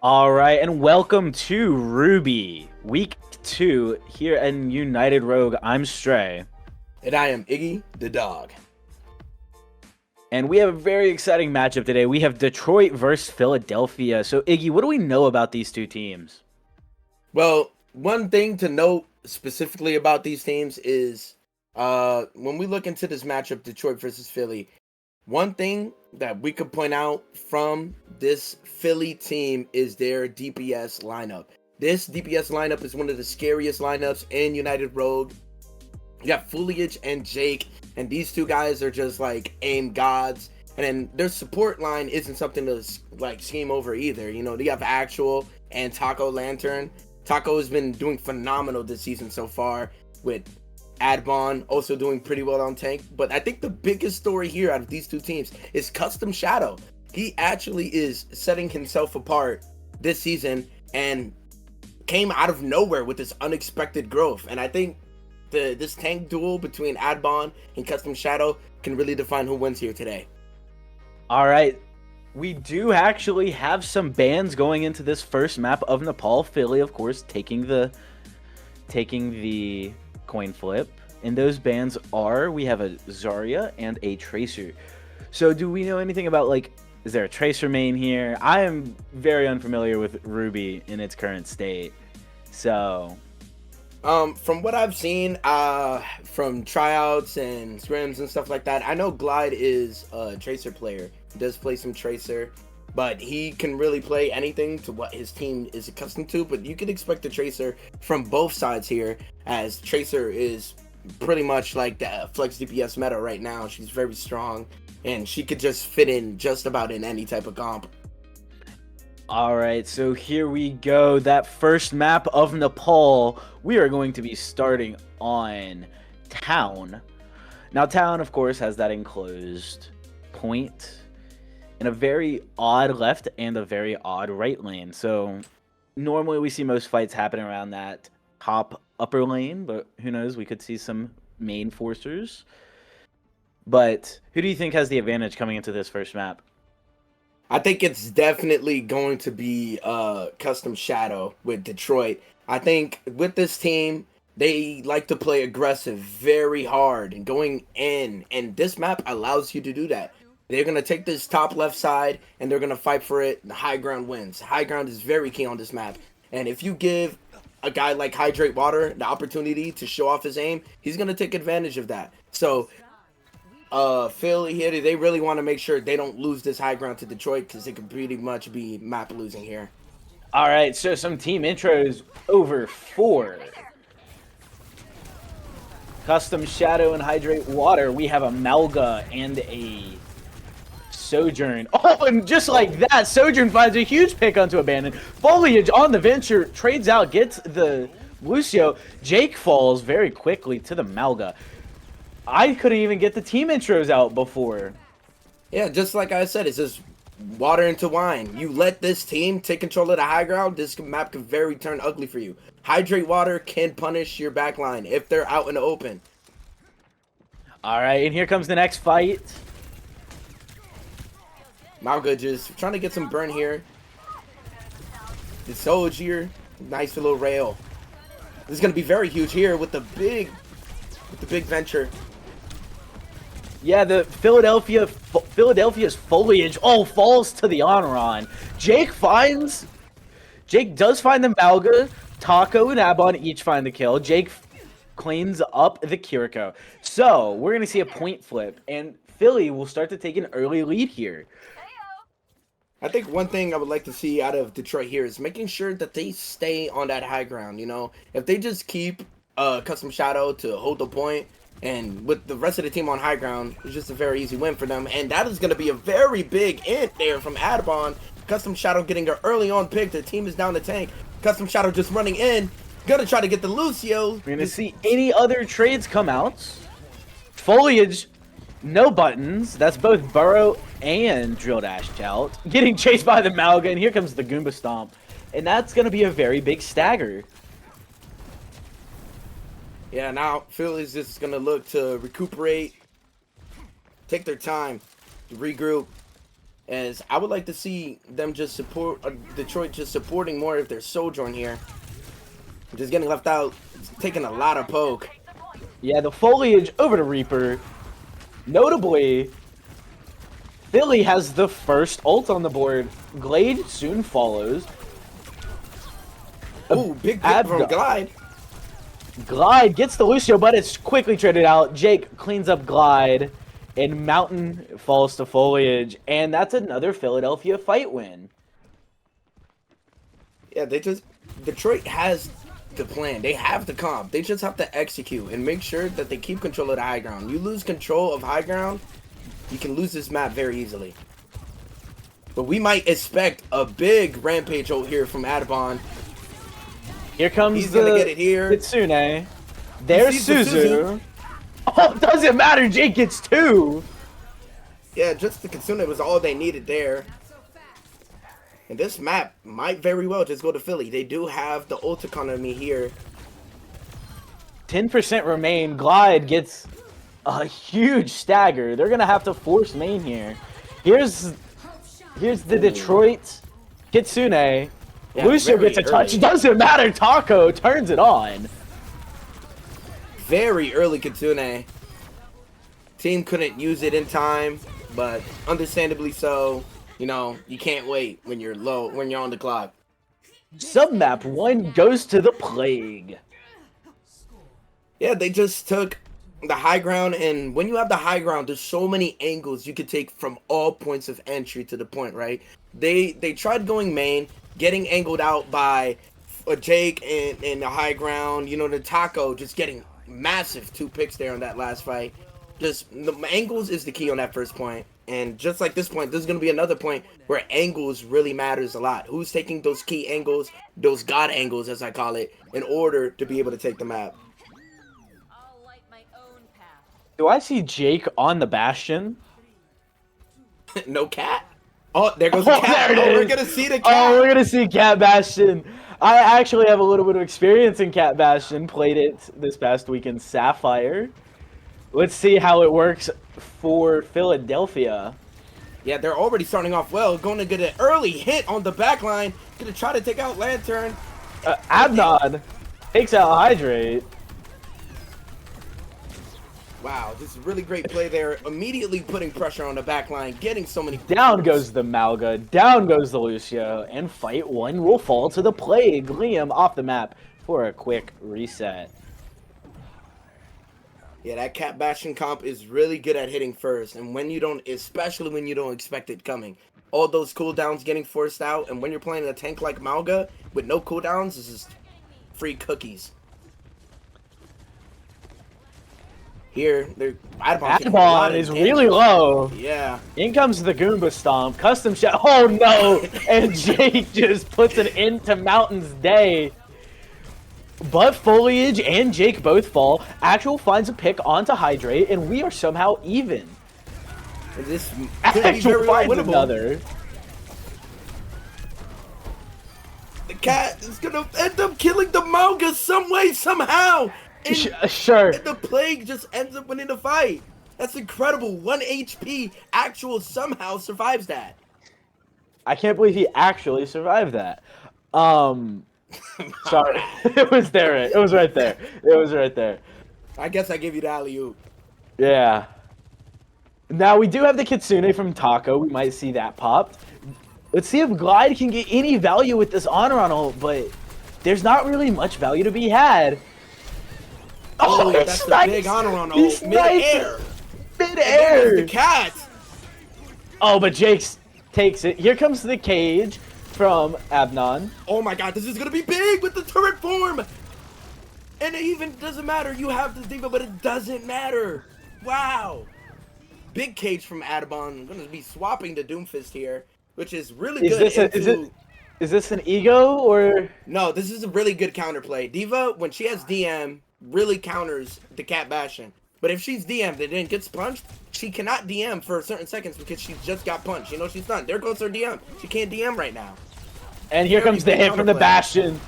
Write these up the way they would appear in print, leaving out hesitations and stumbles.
All right, and welcome to Ruby Week 2 here in United Rogue. I'm Stray, And I am Iggy the dog. and we have a very exciting matchup today. We have Detroit versus Philadelphia. So, Iggy, what do we know about these two teams? Well, one thing to note specifically about these teams is when we look into this matchup, Detroit versus Philly, one thing that we could point out from this Philly team is their DPS lineup. This DPS lineup is one of the scariest lineups in United Rogue. You got Foliage and Jake, and these two guys are just like aim gods. And then their support line isn't something to like scheme over either. You know, they have Actual and Taco Lantern. Taco has been doing phenomenal this season so far, with Adbon also doing pretty well on tank. But I think the biggest story here out of these two teams is Custom Shadow. He actually is setting himself apart this season and came out of nowhere with this unexpected growth. And I think this tank duel between Adbon and Custom Shadow can really define who wins here today. All right, we do actually have some bans going into this first map of Nepal. Philly, of course, taking the coin flip. And those bans are, we have a Zarya and a Tracer. So do we know anything about, like, is there a Tracer main here? I am very unfamiliar with Ruby in its current state. So From what I've seen, from tryouts and scrims and stuff like that, I know Glide is a Tracer player. He does play some Tracer, but he can really play anything to what his team is accustomed to. But you could expect a Tracer from both sides here, as Tracer is pretty much like the flex DPS meta right now. She's very strong, and she could just fit in just about in any type of comp. all right, so here we go. That first map of Nepal, we are going to be starting on Town. Now, Town, of course, has that enclosed point and a very odd left and a very odd right lane. So normally we see most fights happen around that top upper lane, but who knows? We could see some main forcers. But who do you think has the advantage coming into this first map? I think it's definitely going to be Custom Shadow with Detroit. I think with this team, they like to play aggressive very hard and going in, and this map allows you to do that. They're going to take this top left side and they're going to fight for it. The high ground wins. High ground is very key on this map. And if you give a guy like Hydrate Water the opportunity to show off his aim, he's going to take advantage of that. So Philly here, they really want to make sure they don't lose this high ground to Detroit, because it could pretty much be map losing here. All right, so some team intros over 4. Custom Shadow and Hydrate Water. We have a Malga and a Sojourn. Oh, and just like that, Sojourn finds a huge pick onto Abandon. Foliage on the venture, trades out, gets the Lucio. Jake falls very quickly to the Malga. I couldn't even get the team intros out before. Yeah, just like I said, it's just water into wine. You let this team take control of the high ground, this map could very turn ugly for you. Hydrate Water can punish your backline if they're out in the open. All right, and here comes the next fight. Malga just trying to get some burn here. The Soldier, nice little rail. This is gonna be very huge here with the big venture. Yeah, the Philadelphia's Foliage falls to the Honoron. Jake does find the Malga. Taco and Abon each find the kill. Jake cleans up the Kiriko. So we're gonna see a point flip, and Philly will start to take an early lead here. I think one thing I would like to see out of Detroit here is making sure that they stay on that high ground. You know, if they just keep Custom Shadow to hold the point, and with the rest of the team on high ground, it's just a very easy win for them. And that is going to be a very big int there from Adbon. Custom Shadow getting her early on pick. The team is down the tank. Custom Shadow just running in. Gonna try to get the Lucio. We're gonna see any other trades come out. Foliage, no buttons. That's both Burrow and Drill Dash out. Getting chased by the Malga, and here comes the Goomba Stomp. And that's gonna be a very big stagger. Yeah, now Philly's just going to look to recuperate, take their time to regroup, As I would like to see them just support Detroit just supporting more of their Sojourn here. Just getting left out, taking a lot of poke. Yeah, the foliage over to Reaper. Notably, Philly has the first ult on the board. Glade soon follows. Ooh, big pick from Glide. Glide gets the Lucio, but it's quickly traded out. Jake cleans up Glide, and Mountain falls to Foliage, and that's another Philadelphia fight win. Yeah, Detroit has the plan. They have the comp. They just have to execute and make sure that they keep control of the high ground. You lose control of high ground, you can lose this map very easily. But we might expect a big rampage out here from Adabon. Here comes He's gonna get it here. Kitsune. There's Suzu. Oh, it doesn't matter. Jake gets 2. Yeah, just the Kitsune was all they needed there. And this map might very well just go to Philly. They do have the ult economy here. 10% remain. Glide gets a huge stagger. They're gonna have to force main here. Here's the Detroit Kitsune. Yeah, Lucio gets a touch. early. Doesn't matter. Taco turns it on. Very early Kitsune. Team couldn't use it in time, but understandably so. You know, you can't wait when you're low, when you're on the clock. Submap 1 goes to the Plague. Yeah, they just took the high ground, and when you have the high ground, there's so many angles you could take from all points of entry to the point, right? They tried going main, getting angled out by Jake in the high ground. You know, the Taco just getting massive 2 picks there on that last fight. Just the angles is the key on that first point. And just like this point, this is going to be another point where angles really matters a lot. Who's taking those key angles, those god angles as I call it, in order to be able to take the map. Do I see Jake on the Bastion? No cat? Oh, there goes the cat. There it Oh, we're is. going to see the cat. Oh, we're gonna see Cat Bastion. I actually have a little bit of experience in Cat Bastion. Played it this past week in Sapphire. Let's see how it works for Philadelphia. Yeah, they're already starting off well. Going to get an early hit on the back line. Going to try to take out Lantern. Abnod takes out Hydrate. Wow, this is really great play there. Immediately putting pressure on the back line. Getting so many... Down goes the Malga. Down goes the Lucio. And fight 1 will fall to the Plague. Liam off the map for a quick reset. Yeah, that Cat Bastion comp is really good at hitting first, and when you don't, especially when you don't expect it coming. All those cooldowns getting forced out, and when you're playing a tank like Malga with no cooldowns, this is free cookies. Here, Adabon is really low. Yeah. In comes the Goomba Stomp. Custom shot. Oh no! And Jake just puts an end to Mountain's day. But Foliage and Jake both fall. Actual finds a pick onto Hydrate, and we are somehow even. And this could be Actual very finds winnable. another. The cat is gonna end up killing the Malga some way, somehow. And Sure. the Plague just ends up winning the fight. That's incredible. 1 HP actual somehow survives that. I can't believe he actually survived that. Sorry. It was there. It was right there. It was right there. I guess I give you the alley-oop. Yeah. Now we do have the Kitsune from Taco. We might see that popped. Let's see if Glide can get any value with this honor on ult, but there's not really much value to be had. Oh, that's a big honor on ult. Mid-air. Mid-air. The cat. Oh, but Jake takes it. Here comes the cage from Abnon. Oh my god, this is gonna be big with the turret form. And it even doesn't matter. You have this diva, but it doesn't matter. Wow. Big cage from Adabon. I'm gonna be swapping the Doomfist here, which is really good. Is this an ego or? No, this is a really good counterplay. Diva, when she has DM, really counters the Cat Bastion. But if she's DM'd and then gets punched, she cannot DM for certain seconds because she just got punched. You know, she's done. There goes her DM. She can't DM right now. And here comes the hit from the Bastion.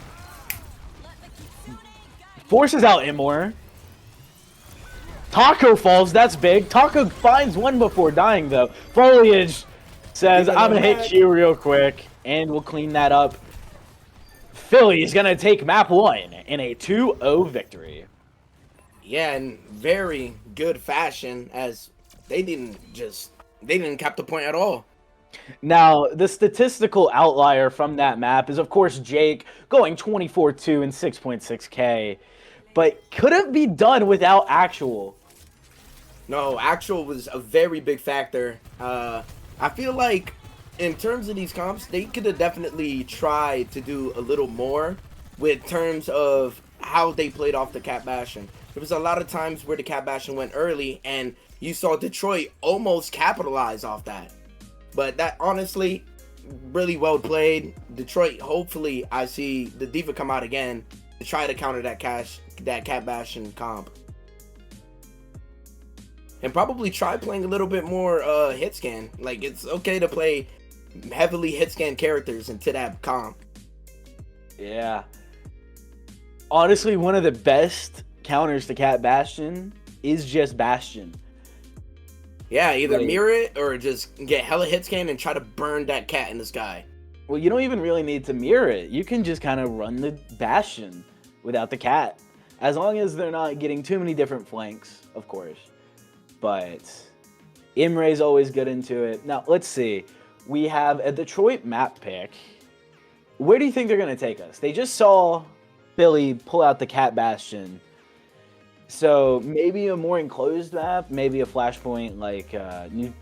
Forces out Immor. Taco falls. That's big. Taco finds one before dying, though. Foliage Says, Leaving I'm them going to hit back. Q real quick, and we'll clean that up. Philly's going to take map 1 in a 2-0 victory. Yeah, in very good fashion, as they didn't cap the point at all. Now, the statistical outlier from that map is, of course, Jake going 24-2 and 6.6k, but couldn't be done without actual. No, actual was a very big factor. I feel like in terms of these comps, they could have definitely tried to do a little more with terms of how they played off the Cat Bastion. There was a lot of times where the Cat Bastion went early, and you saw Detroit almost capitalize off that. But that honestly, really well played. Detroit, hopefully, I see the Diva come out again to try to counter that Cat Bastion comp. And probably try playing a little bit more hit scan. Like, it's okay to play heavily hit scan characters into that comp. Yeah. Honestly, one of the best counters to Cat Bastion is just Bastion. Yeah, either mirror it or just get hella hit scan and try to burn that cat in the sky. Well, you don't even really need to mirror it. You can just kind of run the Bastion without the cat. As long as they're not getting too many different flanks, of course. But Imre's always good into it. Now, let's see. We have a Detroit map pick. Where do you think they're going to take us? They just saw Billy pull out the Cat Bastion. So maybe a more enclosed map, maybe a flashpoint like New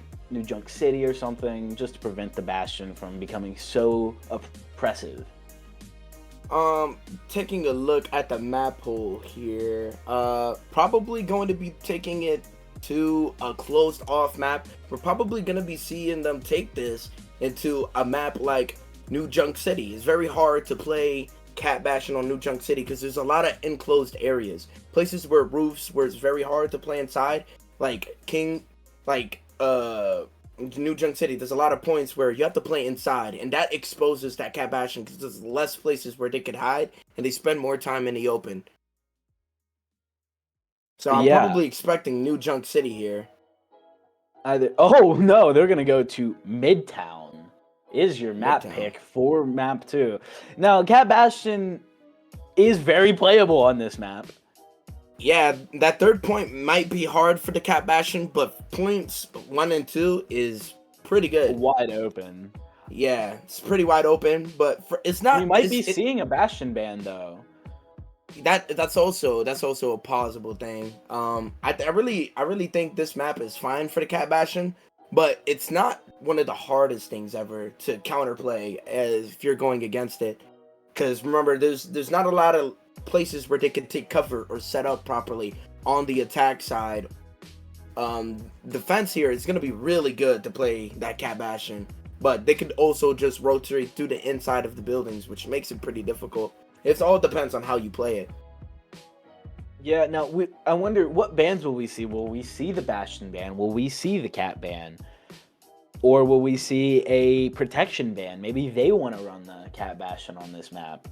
Junk City or something, just to prevent the Bastion from becoming so oppressive. Taking a look at the map pool here, probably going to be taking it to a closed off map. We're probably going to be seeing them take this into a map like New Junk City. It's very hard to play Cat Bastion on New Junk City because there's a lot of enclosed areas, places where roofs where it's very hard to play inside, like New Junk City. There's a lot of points where you have to play inside, and that exposes that Cat Bastion because there's less places where they could hide, and they spend more time in the open. So I'm probably expecting New Junk City here. Oh no, they're gonna go to Midtown. Is your map pick for map 2. Now, Cat Bastion is very playable on this map. Yeah, that third point might be hard for the Cat Bastion, but points 1 and 2 is pretty good. Wide open. Yeah, it's pretty wide open, but it's not. We might be seeing a Bastion ban though. That's also a plausible thing. I really think this map is fine for the Cat Bastion, but it's not one of the hardest things ever to counterplay if you're going against it. Because remember, there's not a lot of places where they can take cover or set up properly on the attack side. Defense here is going to be really good to play that Cat Bastion, but they could also just rotate through the inside of the buildings, which makes it pretty difficult. It all depends on how you play it. Yeah, now I wonder what bans will we see? Will we see the Bastion ban? Will we see the Cat ban? Or will we see a protection ban? Maybe they want to run the Cat Bastion on this map.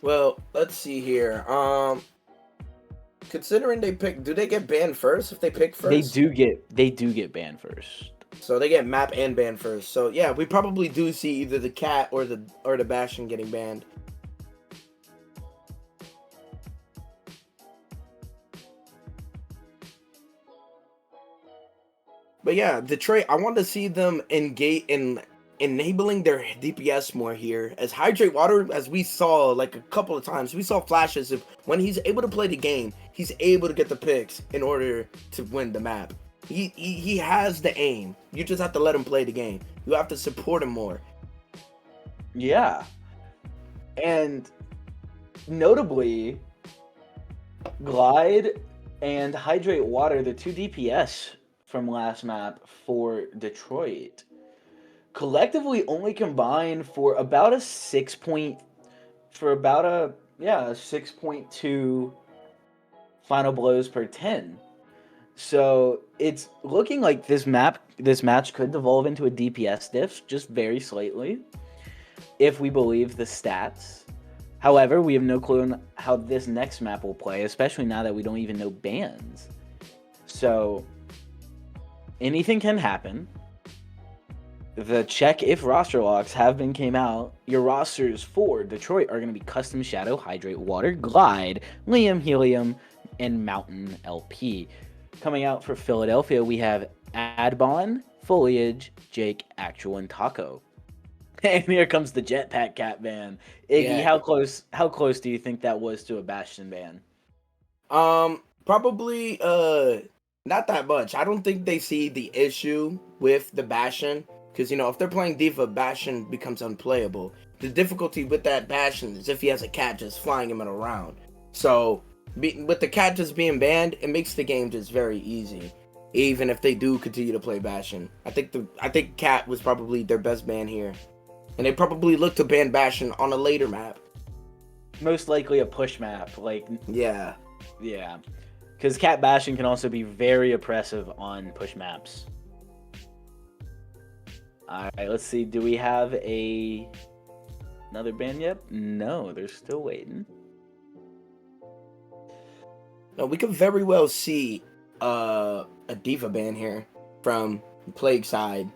Well, let's see here. Considering do they get banned first if they pick first? They do get banned first. So they get map and ban first. So yeah, we probably do see either the Cat or the Bastion getting banned. But yeah, Detroit, I want to see them engage in enabling their DPS more here. As Hydrate Water, as we saw like a couple of times, we saw flashes of when he's able to play the game, he's able to get the picks in order to win the map. He has the aim. You just have to let him play the game. You have to support him more. Yeah. And notably, Glide and Hydrate Water, the 2 DPS from last map for Detroit, collectively only combined for about a 6.2 final blows per 10. So it's looking like this match could devolve into a DPS diff, just very slightly, if we believe the stats. However, we have no clue on how this next map will play, especially now that we don't even know bans. So anything can happen. The check if roster locks have been came out. Your rosters for Detroit are going to be Custom Shadow, Hydrate Water, Glide, Liam Helium, and Mountain LP. Coming out for Philadelphia, we have Adbon, Foliage, Jake, Actual, and Taco. And here comes the Jetpack Cat ban. Iggy, Yeah. how close do you think that was to a Bastion ban? Probably not that much. I don't think they see the issue with the Bastion because if they're playing Diva, Bastion becomes unplayable. The difficulty with that Bastion is if he has a cat just flying him around. So with the cat just being banned, it makes the game just very easy. Even if they do continue to play Bastion, I think cat was probably their best ban here, and they probably look to ban Bastion on a later map. Most likely a push map, like Yeah. yeah. Because Cat Bastion can also be very oppressive on push maps. Alright, let's see. Do we have another ban yet? No, they're still waiting. No, we could very well see a Diva ban here from Plague side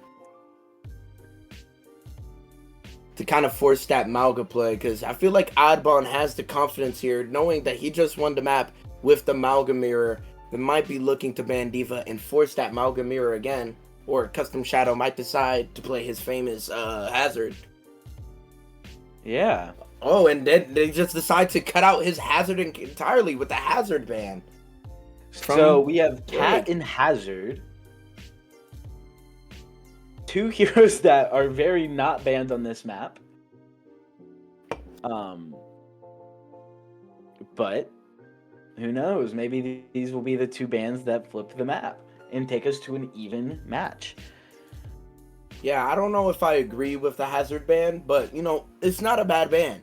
to kind of force that Malga play, because I feel like Oddbon has the confidence here, knowing that he just won the map with the Malga mirror. They might be looking to ban Diva and force that Malga mirror again, or Custom Shadow might decide to play his famous Hazard. Yeah. Oh, and then they just decide to cut out his Hazard entirely with the Hazard ban. So we have Cat and Hazard. Two heroes that are very not banned on this map. But who knows? Maybe these will be the two bans that flip the map and take us to an even match. Yeah, I don't know if I agree with the Hazard ban, but it's not a bad ban.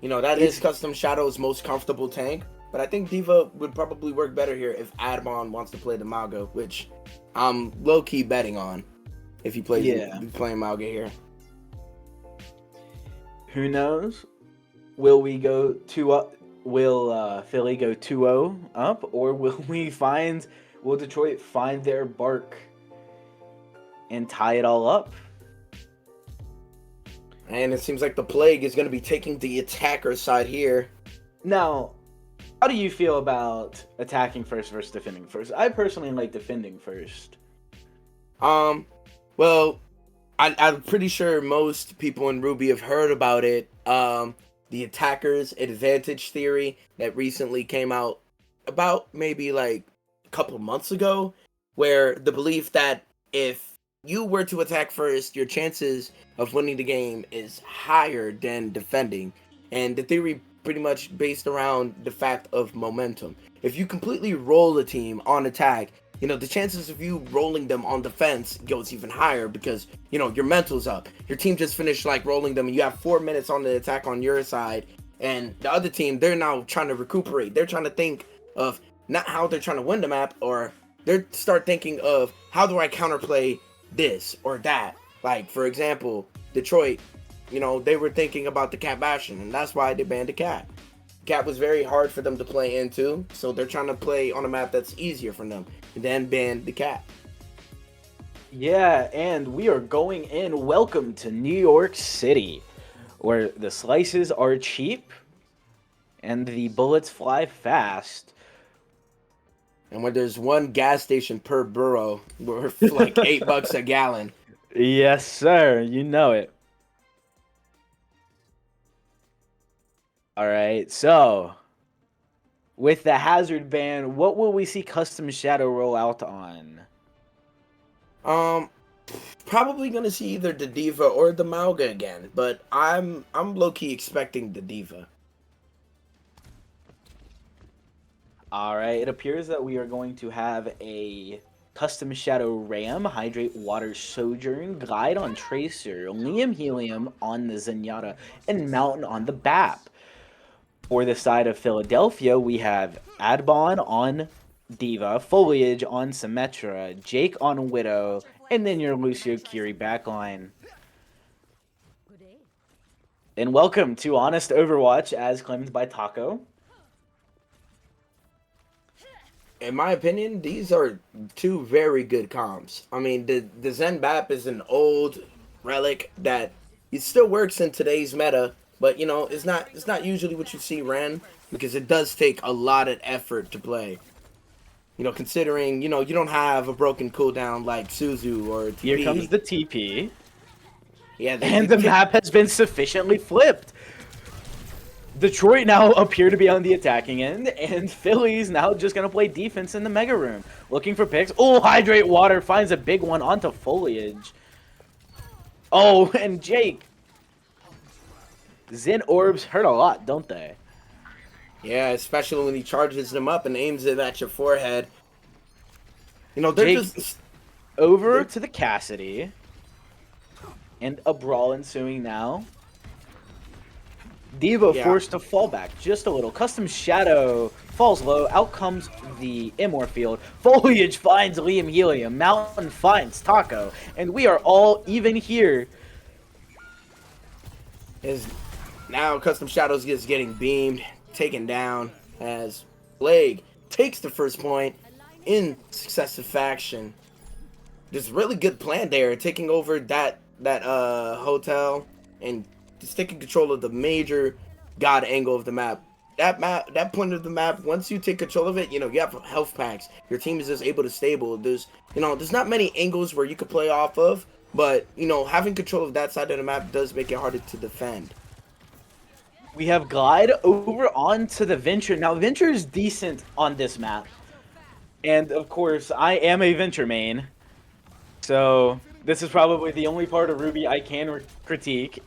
That is Custom Shadow's most comfortable tank, but I think Diva would probably work better here if Admon wants to play the Maga, which I'm low-key betting on if he plays playing Maga here. Who knows? Will we go 2-up? Will Philly go 2-0 up, or will Detroit find their bark and tie it all up? And it seems like the Plague is going to be taking the attacker side here. Now, how do you feel about attacking first versus defending first? I personally like defending first. Well, I'm pretty sure most people in Ruby have heard about it. The attacker's advantage theory that recently came out about maybe like a couple months ago, where the belief that if you were to attack first, your chances of winning the game is higher than defending. And the theory pretty much based around the fact of momentum. If you completely roll a team on attack, the chances of you rolling them on defense goes even higher because, your mental's up. Your team just finished rolling them and you have 4 minutes on the attack on your side, and the other team, they're now trying to recuperate. They're trying to think of not how they're trying to win the map, or they start thinking of how do I counterplay this or that. Like, for example, Detroit, they were thinking about the Cat Bastion, and that's why they banned the Cat. Cat was very hard for them to play into, so they're trying to play on a map that's easier for them, and then ban the Cat. Yeah, and we are going in. Welcome to New York City, where the slices are cheap and the bullets fly fast. And when there's one gas station per borough, worth like $8 a gallon. Yes, sir. You know it. All right, so with the Hazard ban, what will we see Custom Shadow roll out on? Probably gonna see either the Diva or the Malga again, but I'm low-key expecting the Diva. All right, it appears that we are going to have a Custom Shadow Ram, Hydrate Water Sojourn, Glide on Tracer, Liam Helium on the Zenyatta, and Mountain on the BAP. For the side of Philadelphia, we have Adbon on Diva, Foliage on Symmetra, Jake on Widow, and then your Lucio Curie backline. And welcome to Honest Overwatch, as claimed by Taco. in my opinion, these are two very good comps. I mean, the Zen Bap is an old relic that it still works in today's meta, but you know, it's not usually what you see Ren because it does take a lot of effort to play. You know, considering you don't have a broken cooldown like Suzu or Here comes TP. the TP. Yeah, And the map has been sufficiently flipped. Detroit now appear to be on the attacking end, and Philly's now just going to play defense in the Mega Room. Looking for picks. Oh, Hydrate Water finds a big one onto Foliage. Oh, and Jake. Zen Orbs hurt a lot, don't they? Yeah, especially when he charges them up and aims it at your forehead. You know, they're Jake just over to the Cassidy. And a brawl ensuing now. Devo forced to fall back just a little. Custom Shadow falls low. Out comes the Immor field. Foliage finds Liam Helium. Mountain finds Taco. And we are all even here. is now Custom Shadows is getting beamed, taken down as Plague takes the first point in successive faction. There's really good plan there, taking over that hotel and just taking control of the major god angle of the map. That point of the map, once you take control of it, you have health packs. Your team is just able to stable. There's not many angles where you could play off of, but having control of that side of the map does make it harder to defend. We have Glide over onto the Venture. Now, Venture is decent on this map. And, of course, I am a Venture main. So, this is probably the only part of Ruby I can critique.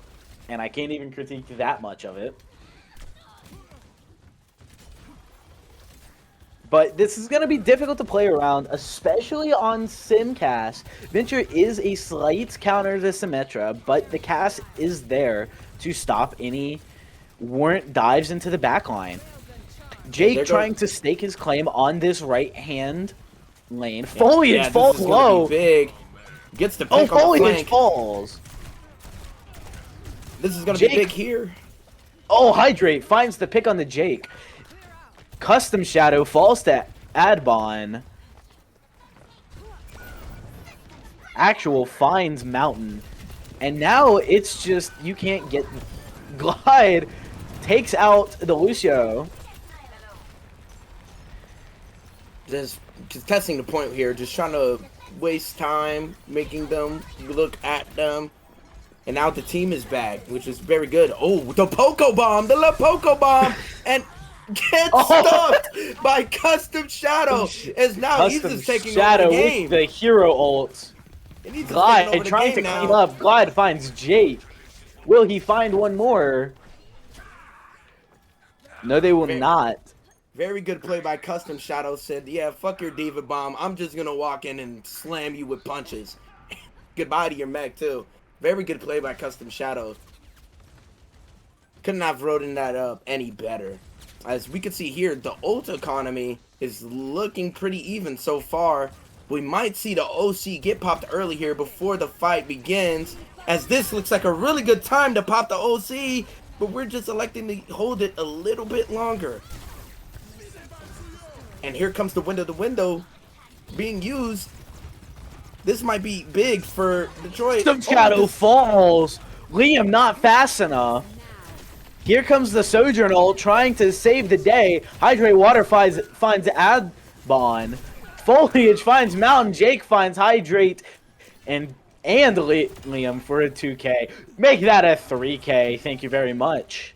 And I can't even critique that much of it. But this is going to be difficult to play around, especially on Simcast. Venture is a slight counter to Symmetra, but the cast is there to stop any warrant dives into the backline. Jake trying to stake his claim on this right-hand lane. Foliage falls low. Big. Gets the pick on the Foliage flank. falls. This is going to be big here. Oh, Hydrate finds the pick on the Jake. Custom Shadow falls to Adbon. Actual finds Mountain. And now it's just, you can't get... Glide takes out the Lucio. Just testing the point here. Just trying to waste time, making them look at them. And now the team is back, which is very good. Oh, the Poco Bomb! The La Poco Bomb! And gets stuffed by Custom Shadow. As now he's just taking over the game. With the hero ult. Glide trying to clean up. Glide finds Jake. Will he find one more? No, they will not. Very good play by Custom Shadow. Said, yeah, fuck your Diva Bomb. I'm just going to walk in and slam you with punches. Goodbye to your mech, too. Very good play by Custom Shadow. Couldn't have written that up any better. As we can see here, the ult economy is looking pretty even so far. We might see the OC get popped early here before the fight begins, as this looks like a really good time to pop the OC, but we're just electing to hold it a little bit longer. And here comes the window being used. This might be big for Detroit. Custom Shadow falls. Liam not fast enough. Here comes the Sojourn ult trying to save the day. Hydrate Water finds Adbon. Foliage finds Mountain. Jake finds Hydrate. And Liam for a 2K. Make that a 3K. Thank you very much.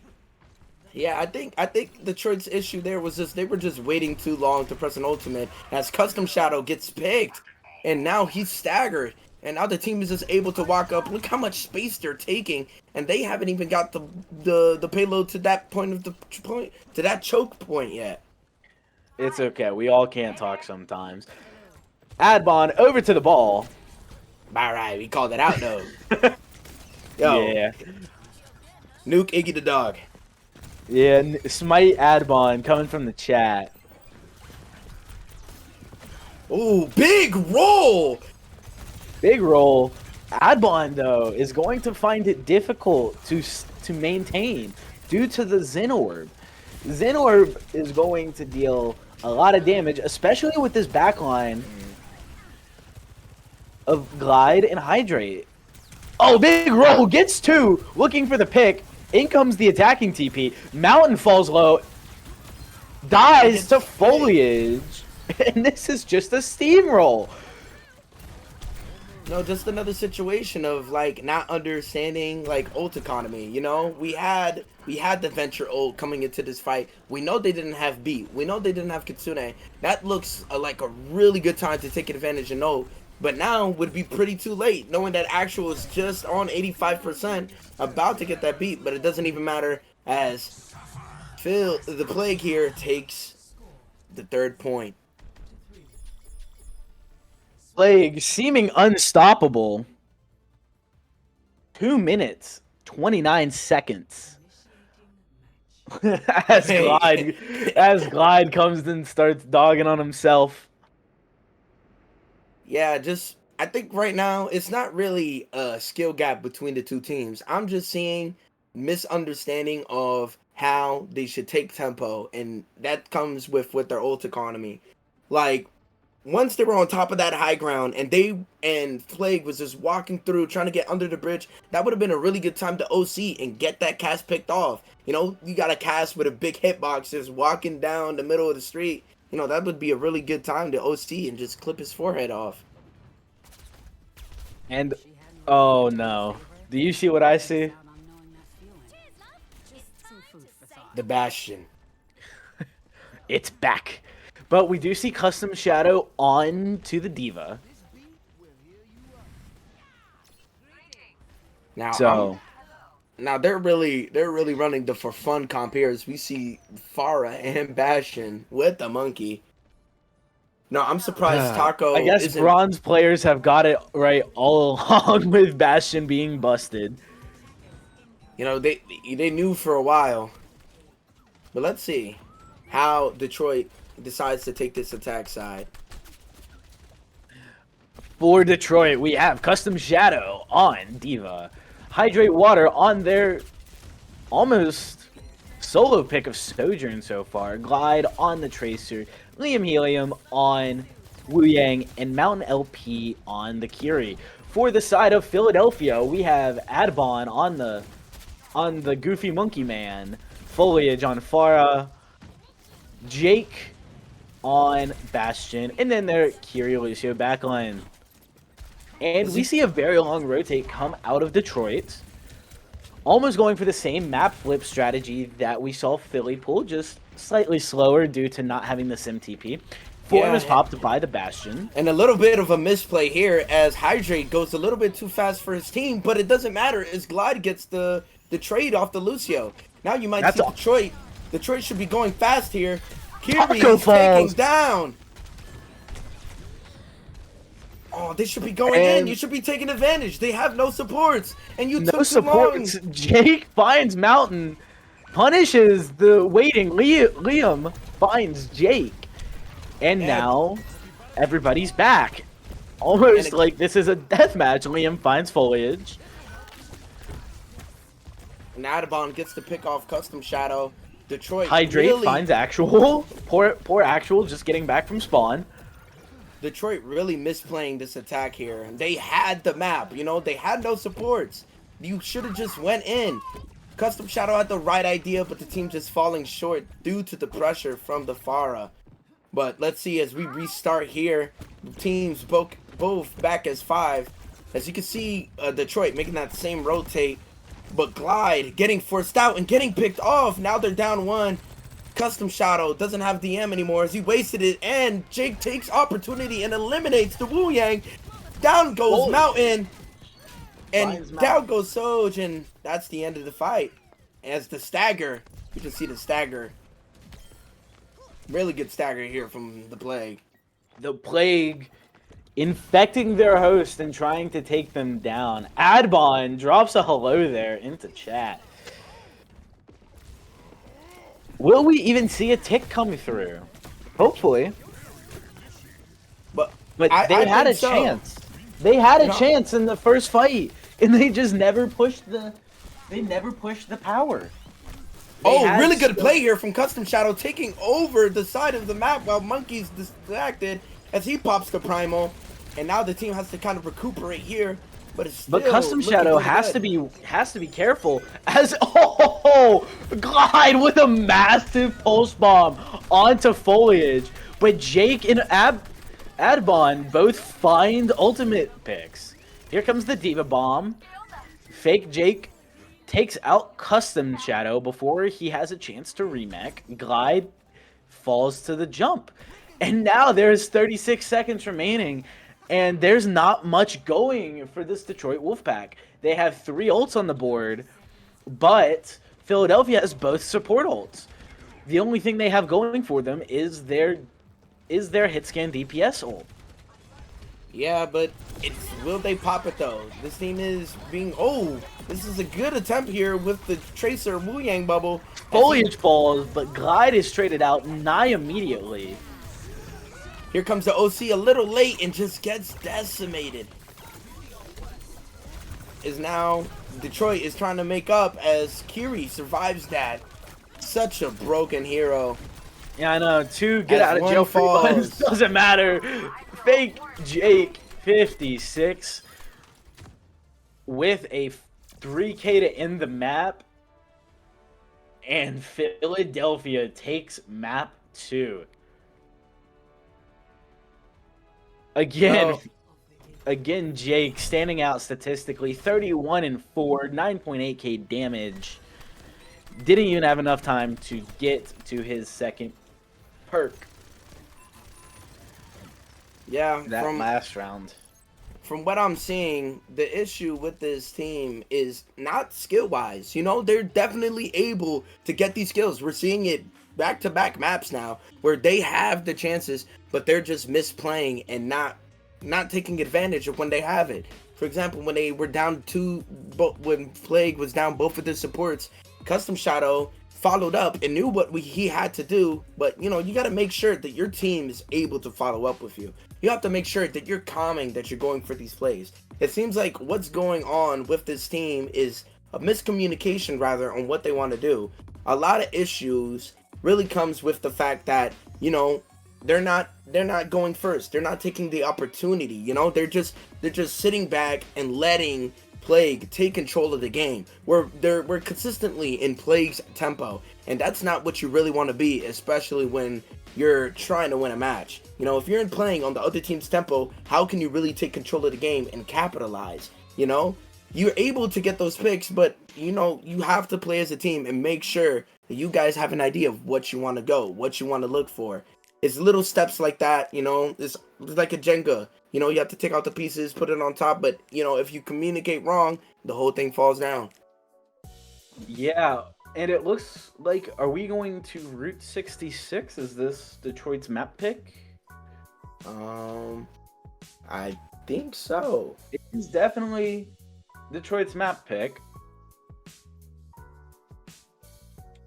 Yeah, I think Detroit's issue there was just they were just waiting too long to press an ultimate as Custom Shadow gets picked. And now he's staggered. And now the team is just able to walk up. Look how much space they're taking. And they haven't even got the payload to that to that choke point yet. It's okay. We all can't talk sometimes. Adbon over to the ball. Alright, we called it out though. Yo. Yeah. Nuke Iggy the dog. Yeah, Smite Adbon coming from the chat. Ooh, big roll! Big roll. Adbon, though, is going to find it difficult to maintain due to the Zen Orb. Zen Orb is going to deal a lot of damage, especially with this backline of Glide and Hydrate. Oh, big roll, gets two, looking for the pick. In comes the attacking TP. Mountain falls low, dies to Foliage, and this is just a steamroll. No, just another situation of like not understanding like ult economy. You know, we had the Venture ult coming into this fight. We know they didn't have beat. We know they didn't have Kitsune. That looks like a really good time to take advantage of ult. But now would be pretty too late, knowing that actual is just on 85%, about to get that beat. But it doesn't even matter as Phil, the Plague here takes the 3rd point. Plague seeming unstoppable. 2 minutes, 29 seconds. as Glide comes and starts dogging on himself. Yeah, just I think right now it's not really a skill gap between the two teams. I'm just seeing misunderstanding of how they should take tempo, and that comes with their ult economy. Like, once they were on top of that high ground and Plague was just walking through trying to get under the bridge, that would have been a really good time to OC and get that cast picked off. You know, you got a cast with a big hitbox just walking down the middle of the street. You know, that would be a really good time to OC and just clip his forehead off. And oh no, do you see what I see? The Bastion. It's back. But we do see Custom Shadow on to the D.Va. Now, now they're really running the for fun comp here as we see Pharah and Bastion with the monkey. No, I'm surprised Taco. I guess bronze players have got it right all along with Bastion being busted. You know, they knew for a while. But let's see how Detroit decides to take this attack side. For Detroit, we have Custom Shadow on D.Va. Hydrate Water on their almost solo pick of Sojourn so far. Glide on the Tracer. Liam Helium on Wu Yang. And Mountain LP on the Curie. For the side of Philadelphia, we have Adbon on the Goofy Monkey Man. Foliage on Pharah. Jake on Bastion. And then their Curie Lucio backline. And we see a very long rotate come out of Detroit. Almost going for the same map flip strategy that we saw Philly pull, just slightly slower due to not having the Sim TP. Form is popped by the Bastion. And a little bit of a misplay here as Hydrate goes a little bit too fast for his team, but it doesn't matter as Glide gets the trade off the Lucio. Now you might see Detroit. Detroit should be going fast here. Kirby is taking down. Oh, they should be going in. You should be taking advantage. They have no supports, and you took too long. Jake finds Mountain, punishes the waiting. Liam finds Jake, and now everybody's back. Almost like this is a deathmatch. Liam finds Foliage. And Adabon gets to pick off Custom Shadow. Detroit Hydrate finds Actual. Poor Actual just getting back from spawn. Detroit really misplaying this attack here. They had the map, you know, they had no supports. You should have just went in. Custom Shadow had the right idea, but the team just falling short due to the pressure from the Pharah. But let's see as we restart here. The teams both back as 5. As you can see, Detroit making that same rotate. But Glide getting forced out and getting picked off. Now they're down 1. Custom Shadow doesn't have DM anymore as he wasted it, and Jake takes opportunity and eliminates the Wu Yang. Down goes Mountain, and down goes Soj, and that's the end of the fight. As the stagger, you can see the stagger. Really good stagger here from the Plague. The Plague infecting their host and trying to take them down. Adbon drops a hello there into chat. Will we even see a tick come through? Hopefully. But they had a chance. They had a chance in the first fight, and they just never pushed the. They never pushed the power. They Oh, had really good so- play here from Custom Shadow, taking over the side of the map while Monkey's distracted as he pops the Primal. And now the team has to kind of recuperate here, but it's still But Custom looking Shadow pretty has to be careful as Glide with a massive pulse bomb onto foliage. But Jake and Adbon both find ultimate picks. Here comes the Diva Bomb. Fake Jake takes out Custom Shadow before he has a chance to remake. Glide falls to the jump. And now there's 36 seconds remaining, and there's not much going for this Detroit Wolfpack. They have 3 ults on the board, but Philadelphia has both support ults. The only thing they have going for them is their hit scan DPS ult. Yeah, but will they pop it though? This team is being this is a good attempt here with the Tracer Wu Yang bubble. Foliage falls, but Glide is traded out nigh immediately. Here comes the OC a little late and just gets decimated. Is now Detroit is trying to make up as Kiri survives that. Such a broken hero. Yeah, I know. 2 get As out of one jail free falls. buttons doesn't matter. Fake Jake 56 with a 3K to end the map, and Philadelphia takes map 2. Again, Jake standing out statistically, 31 and 4, 9.8k damage. Didn't even have enough time to get to his second perk. Yeah, That last round. From what I'm seeing, the issue with this team is not skill-wise. You know, they're definitely able to get these skills. We're seeing it back-to-back maps now where they have the chances, but they're just misplaying and not taking advantage of when they have it. For example, when they were down when Plague was down both of the supports, Custom Shadow followed up and knew what he had to do, but you know, you got to make sure that your team is able to follow up with you. You have to make sure that you're calming, that you're going for these plays. It seems like what's going on with this team is a miscommunication rather on what they want to do. A lot of issues really comes with the fact that, you know, they're not going first. They're not taking the opportunity, you know? They're just sitting back and letting Plague take control of the game. We're consistently in Plague's tempo, and that's not what you really want to be, especially when you're trying to win a match. You know, if you're playing on the other team's tempo, how can you really take control of the game and capitalize? You know, you're able to get those picks, but you know, you have to play as a team and make sure that you guys have an idea of what you want to go, what you want to look for. It's little steps like that, you know, it's like a Jenga. You know, you have to take out the pieces, put it on top, but, you know, if you communicate wrong, the whole thing falls down. Yeah, and it looks like, are we going to Route 66? Is this Detroit's map pick? I think so. It's definitely Detroit's map pick.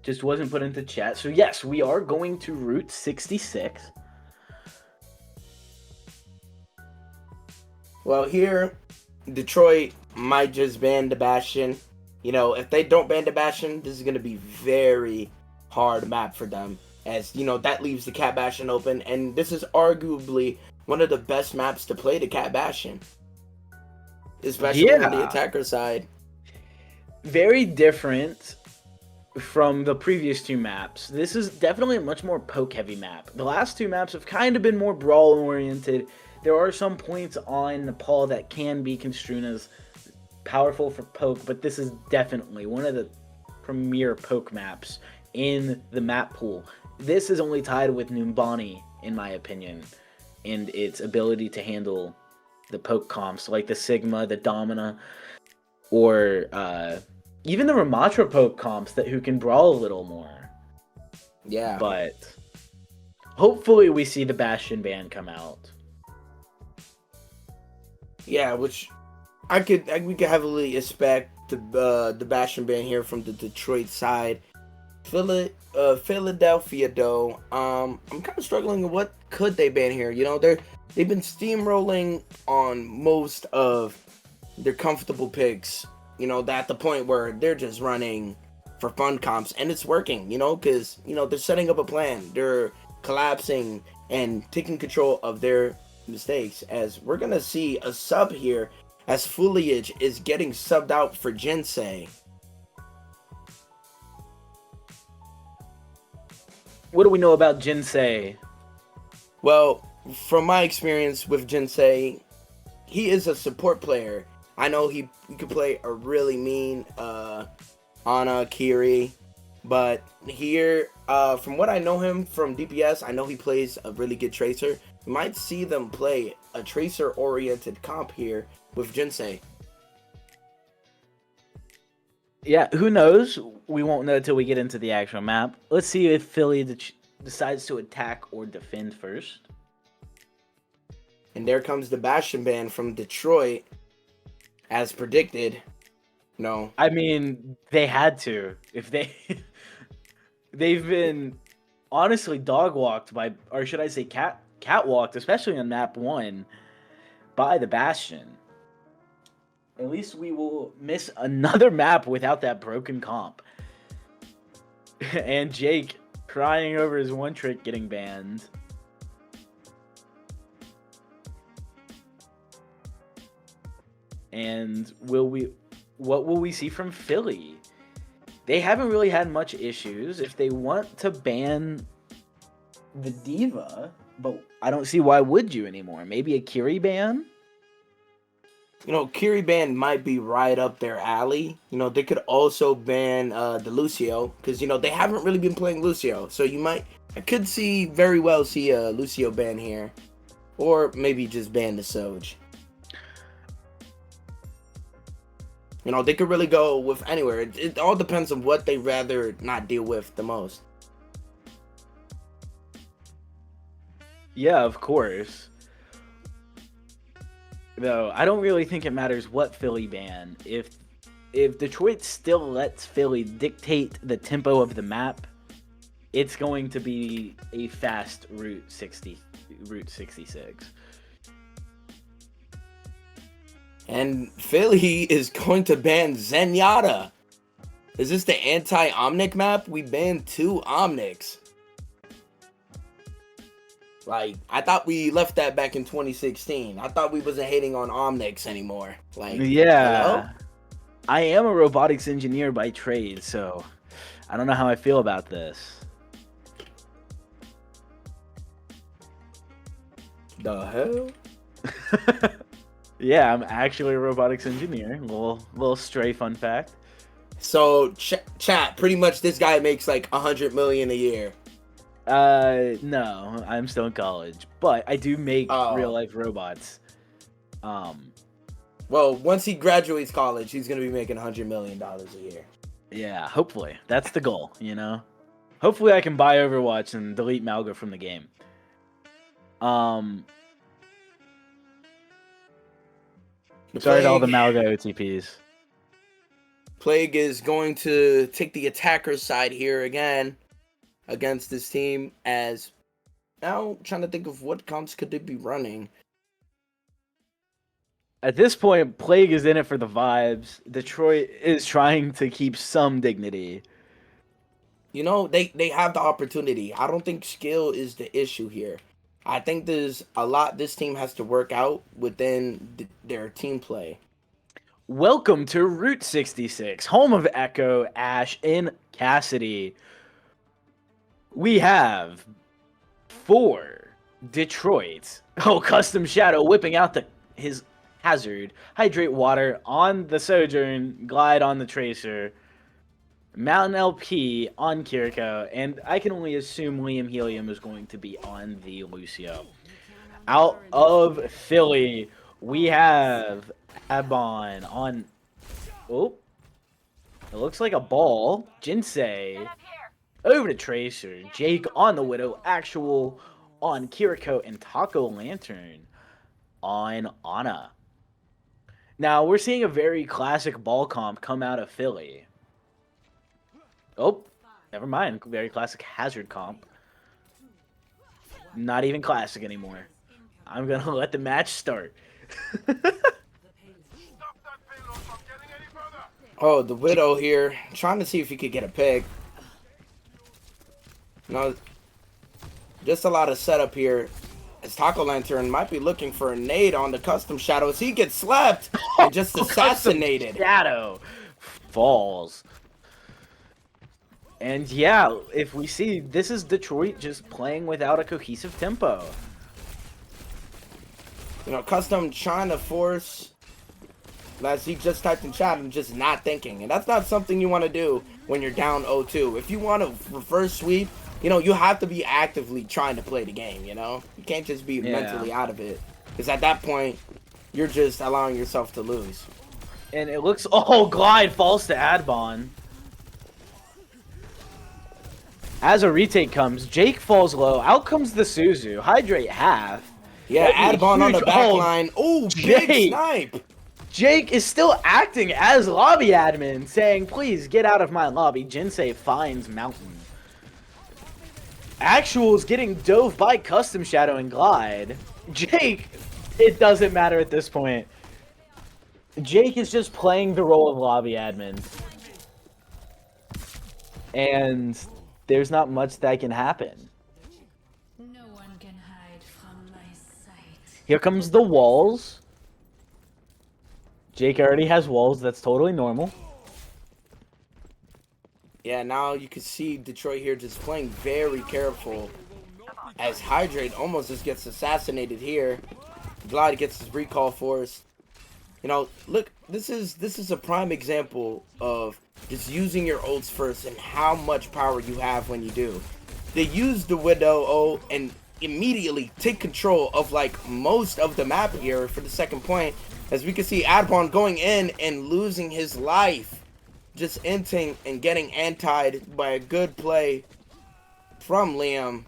Just wasn't put into chat. So yes, we are going to Route 66. Well, here, Detroit might just ban the Bastion. You know, if they don't ban the Bastion, this is going to be very hard map for them. As, you know, that leaves the Cat Bastion open. And this is arguably one of the best maps to play the Cat Bastion. Especially on the attacker side. Very different from the previous 2 maps. This is definitely a much more poke-heavy map. The last 2 maps have kind of been more brawl-oriented. There are some points on Nepal that can be construed as powerful for poke, but this is definitely one of the premier poke maps in the map pool. This is only tied with Numbani, in my opinion, and its ability to handle the poke comps, like the Sigma, the Domina, or even the Ramatra poke comps who can brawl a little more. Yeah. But hopefully we see the Bastion ban come out. Yeah, which we could heavily expect the Bastion ban here from the Detroit side. Philadelphia though, I'm kind of struggling with what could they ban here. You know, they've been steamrolling on most of their comfortable picks. You know, at the point where they're just running for fun comps, and it's working, because they're setting up a plan, they're collapsing and taking control of their mistakes. As we're gonna see a sub here, as Foliage is getting subbed out for Jinsei. What do we know about Jinsei? Well, from my experience with Jinsei, he is a support player. I know he could play a really mean Ana Kiri, but here, from what I know him from DPS, I know he plays a really good Tracer. You might see them play a Tracer-oriented comp here with Jinsei. Yeah, who knows? We won't know until we get into the actual map. Let's see if Philly decides to attack or defend first. And there comes the Bastion ban from Detroit, as predicted. No. I mean, they had to. If they've been honestly dog walked by, or should I say catwalked, especially on map 1, by the Bastion. At least we will miss another map without that broken comp. And Jake crying over his one trick getting banned. And what will we see from Philly? They haven't really had much issues. If they want to ban the Diva, but I don't see why would you anymore. Maybe a Kiri ban? Kiri ban might be right up their alley. They could also ban the Lucio, because, they haven't really been playing Lucio. So I could very well see a Lucio ban here. Or maybe just ban the Soj. They could really go with anywhere. It all depends on what they rather not deal with the most. Yeah, of course. Though, I don't really think it matters what Philly ban. If Detroit still lets Philly dictate the tempo of the map, it's going to be a fast Route 66. And Philly is going to ban Zenyatta. Is this the anti-Omnic map? We banned 2 Omnics. I thought we left that back in 2016. I thought we wasn't hating on Omnics anymore. Yeah. Hello? I am a robotics engineer by trade, so I don't know how I feel about this. The hell? Yeah, I'm actually a robotics engineer. Little stray fun fact. So, chat, pretty much this guy makes like 100 million a year. No, I'm still in college, but I do make real life robots. Well, once he graduates college, he's gonna be making $100 million a year. Yeah, hopefully. That's the goal, Hopefully I can buy Overwatch and delete Malga from the game. Sorry to all the Malga OTPs. Plague is going to take the attacker's side here again against this team, as now trying to think of what comps could they be running. At this point, Plague is in it for the vibes. Detroit is trying to keep some dignity. They have the opportunity. I don't think skill is the issue here. I think there's a lot this team has to work out within their team play. Welcome to Route 66, home of Echo, Ash, and Cassidy. We have 4 Detroit. Custom Shadow whipping out his Hazard. Hydrate Water on the Sojourn. Glide on the Tracer. Mountain LP on Kiriko. And I can only assume Liam Helium is going to be on the Lucio. Out of Philly, we have Abon on... Oh. It looks like a ball. Jinsei. Over to Tracer. Jake on the Widow. Actual on Kiriko. And Taco Lantern on Ana. Now, we're seeing a very classic ball comp come out of Philly. Oh, never mind. Very classic Hazard comp. Not even classic anymore. I'm going to let the match start. Oh, the Widow here, trying to see if he could get a pick. No, just a lot of setup here. As Taco Lantern might be looking for a nade on the Custom Shadow as he gets slapped and just assassinated. Shadow falls. And yeah, if we see, this is Detroit just playing without a cohesive tempo. You know, Custom trying to force, as he just typed in chat, and just not thinking. And that's not something you want to do when you're down 0-2. If you want to reverse sweep, you know, you have to be actively trying to play the game, you know? You can't just be mentally out of it. Because at that point, you're just allowing yourself to lose. And it looks... Oh, Glide falls to Adbon. As a retake comes, Jake falls low. Out comes the Suzu. Hydrate half. Yeah, Adbon on the back line. Oh, big snipe! Jake is still acting as lobby admin, saying, please get out of my lobby. Jinsei finds Mountain. Actual's getting dove by Custom Shadow and Glide. Jake, it doesn't matter at this point. Jake is just playing the role of lobby admin. And there's not much that can happen. No one can hide from my sight. Here comes the walls. Jake already has walls, that's totally normal. Yeah, now you can see Detroit here just playing very careful as Hydrate almost just gets assassinated here. Glide gets his recall force. You know, look, this is a prime example of just using your ults first and how much power you have when you do. They use the Widow and immediately take control of like most of the map here for the second point. As we can see Adbon going in and losing his life. Just inting and getting antied by a good play from Liam.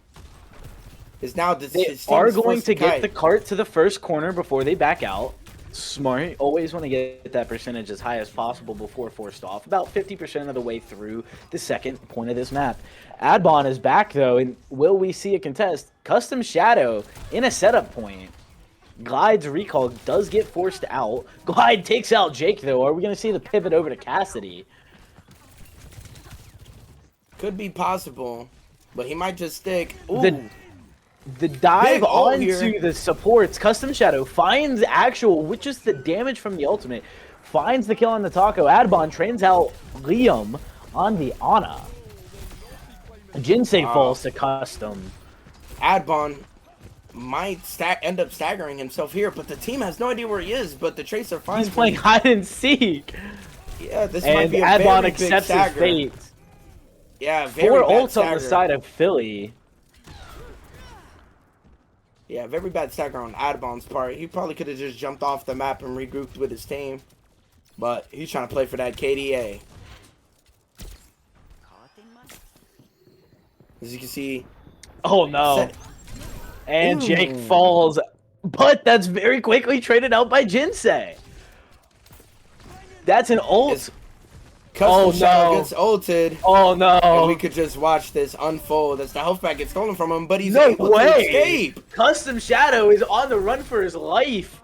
Is now they are going to get the cart to the first corner before they back out. Smart. Always want to get that percentage as high as possible before forced off. About 50% of the way through the second point of this map. Adbon is back though, and will we see a contest? Custom Shadow in a setup point. Glide's recall does get forced out. Glide takes out Jake though. Are we going to see the pivot over to Cassidy? Could be possible, but he might just stick. Ooh. The dive onto here. the supports. Custom Shadow finds Actual, which is the damage from the ultimate. Finds the kill on the Taco. Adbon trains out Liam on the Ana. Jinsei falls to Custom. Adbon might end up staggering himself here, but the team has no idea where he is, but the Tracer finds He's playing hide and seek. Yeah, this and might be a Adbon very accepts big his fate. Yeah, very 4 bad ults stagger. on the side of Philly. Yeah, very bad stagger on Adbon's part. He probably could have just jumped off the map and regrouped with his team. But he's trying to play for that KDA. As you can see. Oh no. And Jake falls. But that's very quickly traded out by Jinsei. That's an ult. Custom Shadow gets ulted. Oh no. And we could just watch this unfold as the health pack gets stolen from him, but he's no able way. to escape. Custom Shadow is on the run for his life.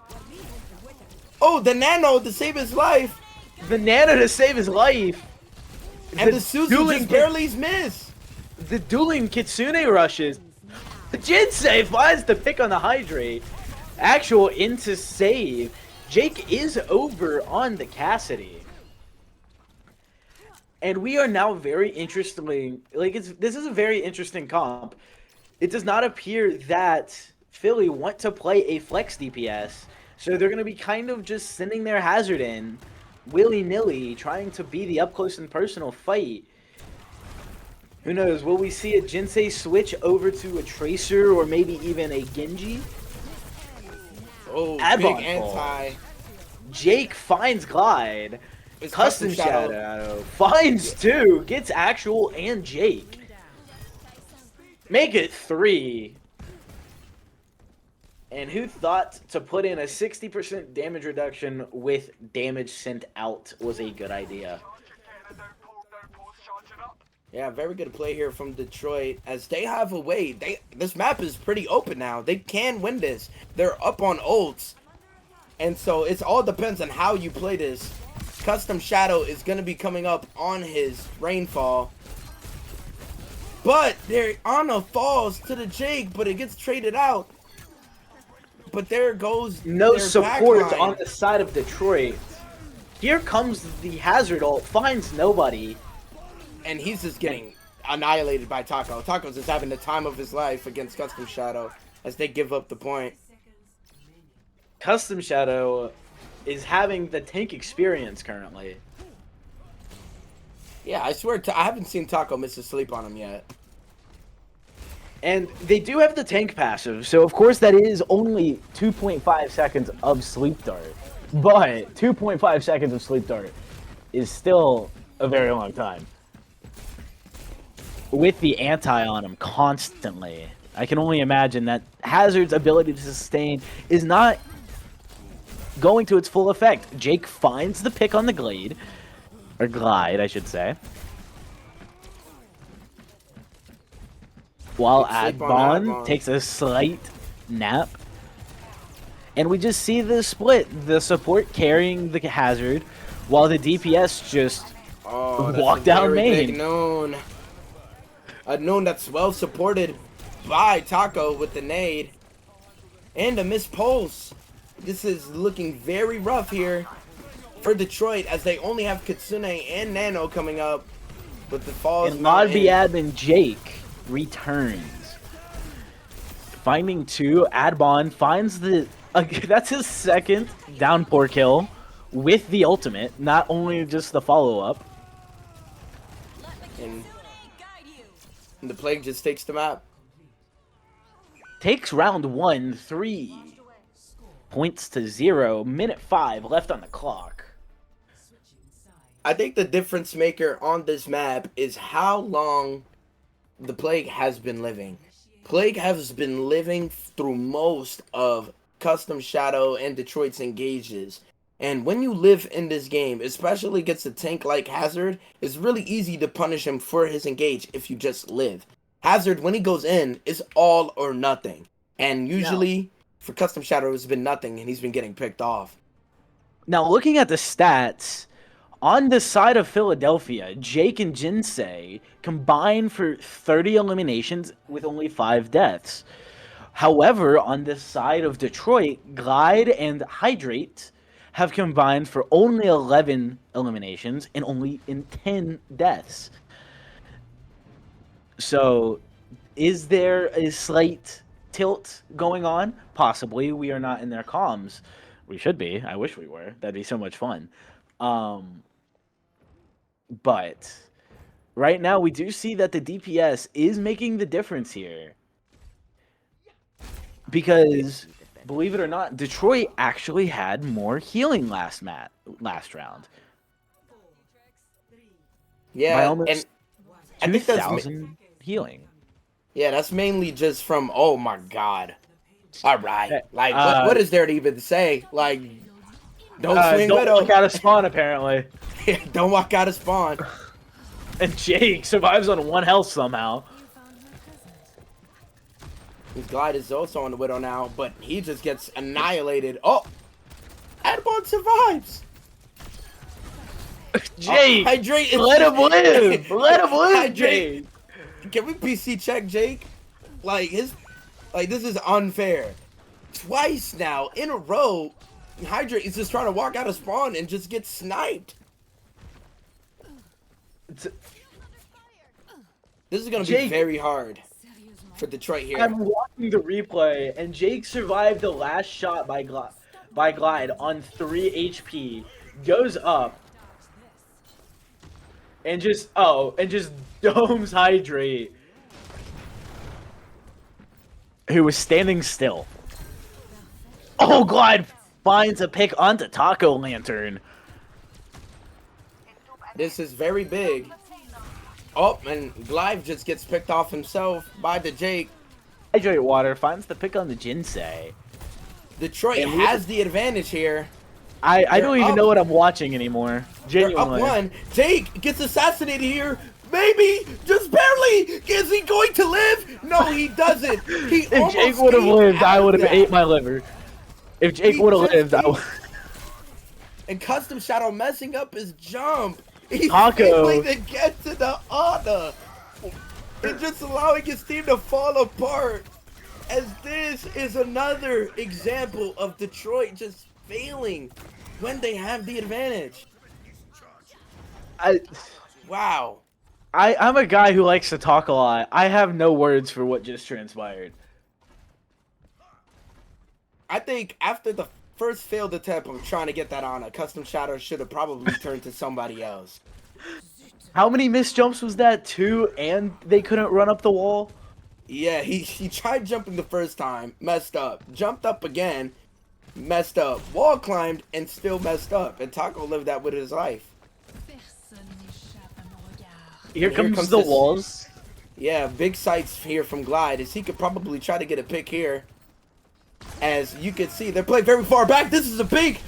Oh, the Nano to save his life. The Nano to save his life. And the Suzu just barely missed. The dueling Kitsune rushes. Jinsei finds the pick on the Hydrate. Actual into save. Jake is over on the Cassidy. And we are now very interestingly, this is a very interesting comp. It does not appear that Philly want to play a flex DPS, so they're going to be kind of just sending their hazard in, willy-nilly, trying to be the up-close and personal fight. Who knows, will we see a Jinsei switch over to a Tracer or maybe even a Genji? Oh, Adbon big anti. Jake finds Glide. Custom Shadow finds 2, gets Actual and Jake. Make it 3. And who thought to put in a 60% damage reduction with damage sent out was a good idea? Yeah, very good play here from Detroit as they have a way. This map is pretty open now. They can win this. They're up on ults. And so it all depends on how you play this. Custom Shadow is going to be coming up on his Rainfall. But there Ana falls to the Jake, but it gets traded out. But there goes No their support backline. on the side of Detroit. Here comes the Hazard ult, finds nobody. And he's just getting annihilated by Taco. Taco's just having the time of his life against Custom Shadow as they give up the point. Custom Shadow is having the tank experience currently. Yeah, I swear, I haven't seen Taco miss a sleep on him yet. And they do have the tank passive, so of course that is only 2.5 seconds of sleep dart. But 2.5 seconds of sleep dart is still a very long time. With the anti on him constantly, I can only imagine that Hazard's ability to sustain is not going to its full effect. Jake finds the pick on the Glade, or Glide, I should say. While Adbon takes a slight nap. And we just see the split. The support carrying the Hazard, while the DPS just walk down main. Big known. A known that's well supported by Taco with the nade. And a missed pulse. This is looking very rough here for Detroit as they only have Kitsune and Nano coming up. With the falls. And Lobby admin Jake returns. Finding two, Adbon finds the... that's his second downpour kill with the ultimate, not only just the follow-up. And the Plague just takes the map. Takes round 1, 3 points to 0, minute 5 left on the clock. I think the difference maker on this map is how long the Plague has been living. Plague has been living through most of Custom Shadow and Detroit's engages. And when you live in this game, especially against a tank like Hazard, it's really easy to punish him for his engage if you just live. Hazard, when he goes in, is all or nothing. And usually, for Custom Shadow, it's been nothing, and he's been getting picked off. Now, looking at the stats, on the side of Philadelphia, Jake and Jinsei combine for 30 eliminations with only 5 deaths. However, on the side of Detroit, Glide and Hydrate have combined for only 11 eliminations and only in 10 deaths. So, is there a slight tilt going on? Possibly. We are not in their comms. We should be. I wish we were. That'd be so much fun. But right now, we do see that the DPS is making the difference here. Because, believe it or not, Detroit actually had more healing last round. Yeah, by almost and I think that's 2,000 healing. Yeah, that's mainly just from, oh my god. All right. Like, what is there to even say? Like, don't swing don't Widow. walk out of spawn, apparently. Don't walk out of spawn. And Jake survives on 1 health somehow. His Glide is also on the Widow now, but he just gets annihilated. Oh! Adbon survives! Jake! Hydrate is let him live! Let him live, Hydrate. Jake! Can we PC check Jake? Like, this is unfair. Twice now, in a row, Hydrate is just trying to walk out of spawn and just get sniped. This is going to be very hard for Detroit here. I'm watching the replay, and Jake survived the last shot by Glide on 3 HP, goes up, and just domes Hydrate, who was standing still. Oh, Glide finds a pick onto Taco Lantern. This is very big. Oh, and Glide just gets picked off himself by the Jake. Hydrate Water finds the pick on the Jinsei. Detroit has the advantage here. I don't even know what I'm watching anymore. Genuinely. They're up 1. Jake gets assassinated here. Maybe, just barely. Is he going to live? No, he doesn't. If Jake would have lived, I would have ate my liver. If Jake would have lived, I would. And Custom Shadow messing up his jump. He's Taco. failing to get to the Ana. And just allowing his team to fall apart. As this is another example of Detroit just failing when they have the advantage. Wow. I'm a guy who likes to talk a lot. I have no words for what just transpired. I think after the first failed attempt of trying to get that on, a Custom Shadow should have probably turned to somebody else. How many missed jumps was that? 2, and they couldn't run up the wall? Yeah, he tried jumping the first time, messed up. Jumped up again, messed up. Wall climbed and still messed up. And Taco lived that with his life. Here comes the this- walls. Yeah, big sights here from Glide, as he could probably try to get a pick here. As you can see, they're playing very far back. This is a big